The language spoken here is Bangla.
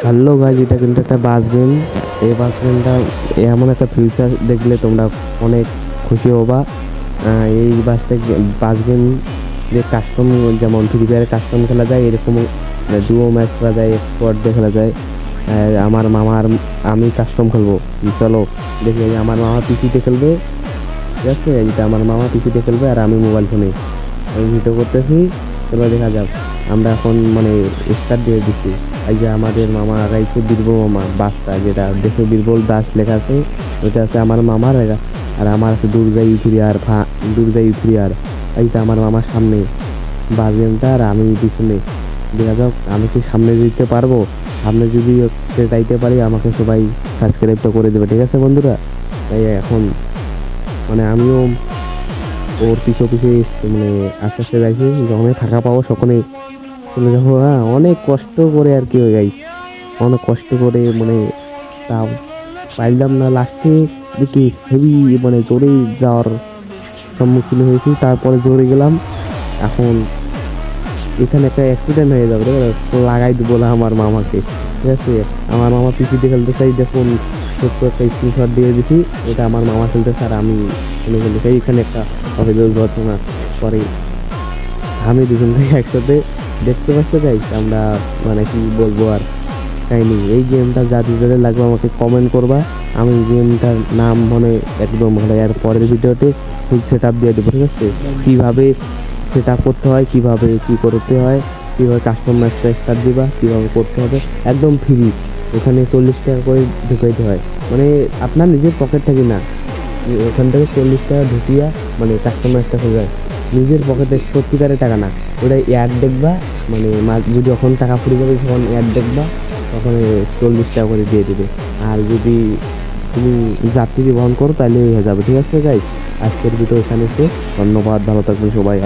হ্যালো গাইজ, এটা কিন্তু একটা বাস গেম। এই বাস গেমটা এমন একটা ফিউচার দেখলে তোমরা অনেক খুশি হবা। এই বাস গেম যে কাস্টম, যেমন ফ্রি ফায়ারে কাস্টম খেলা যায়, এরকম ডুও ম্যাচ খেলা যায়, স্কোয়াড দিয়ে খেলা যায়। আমার মামার আমি কাস্টম খেলবো। চলো দেখি, এই যে আমার মামা পিসিতে খেলবে, ঠিক আছে? এইটা আমার মামা পিসিতে খেলবে আর আমি মোবাইল ফোনে আমি ভিডিও করতেছি। চলো দেখা যাক। আমরা এখন মানে স্টার্ট দিয়ে দিচ্ছি। এই যে আমাদের মামা আগাইছে, বীরবল মামা বাসটা, যেটা দেখে বীরবল দাস লেখা আছে, ওইটা আছে আমার মামার। আর আমার আছে দুর্গা ইউথিরিয়ার, দুর্গা ইউথিরিয়ার। এইটা আমার মামার সামনে বাস গেমটা, আর আমি পিছনে। দেখা যাক আমি কি সামনে দিতে পারবো। সামনে যদি যাইতে পারি, আমাকে সবাই সাবস্ক্রাইবটা করে দেবে, ঠিক আছে বন্ধুরা? তাই এখন মানে আমিও ওর পিছু পিছু মানে আস্তে আস্তে যাইছি। যখনই ফাঁকা পাবো তখনই চলে যাবো। হ্যাঁ, অনেক কষ্ট করে আর কি হয়ে যাই, অনেক কষ্ট করে মানে তা পাইলাম না। লাস্টে দেখি হেভি মানে জোরেই যাওয়ার সম্মুখীন হয়েছি, তারপরে জোরে গেলাম। এখন এখানে একটা অ্যাক্সিডেন্ট হয়ে যাবে, লাগাই দিব না আমার মামাকে, ঠিক আছে? আমার মামা পিসিতে খেলতে চাই, দেখুন ছোট্ট একটা স্ক্রিনশট দিয়ে দিছি। এটা আমার মামা খেলতে চাই আর আমি খেলতে চাই। এখানে একটা অভিযোগ ঘটনা পরে আমি দুজন ভাই একসাথে দেখতে পাচ্ছি গাইস। আমরা মানে কি বলবো আর কাহিনি। এই গেমটা যাদের লাগবে আমাকে কমেন্ট করবা। আমি গেমটার নাম মানে একদম ভালো আর পরের ভিডিওতে ফুল সেট আপ দিয়ে দেবো, ঠিক আছে? কীভাবে সেট আপ করতে হয়, কীভাবে কী করতে হয়, কীভাবে কাস্টম ম্যাচটা স্টার্ট দিবা, কীভাবে করতে হবে, একদম ফ্রি। এখানে 40 টাকা করে ঢুকাইতে হয়, মানে আপনার নিজের পকেট থেকে না। ওখান থেকে 40 টাকা ঢুকিয়া মানে কাস্টম ম্যাচটা হয়ে যায় নিজের পকেটে, সত্যিকারের টাকা না। ওটা অ্যাড দেখবা, মানে যদি যখন টাকা ফুরে যাবে তখন অ্যাড দেখবা, তখন 40 টাকা করে দিয়ে দেবে। আর যদি তুমি যাত্রী বহন করো তাহলে হয়ে যাবে, ঠিক আছে গাইস? আজকের ভিডিও এখানে শেষ। ধন্যবাদ, ভালো থাকবেন সবাই।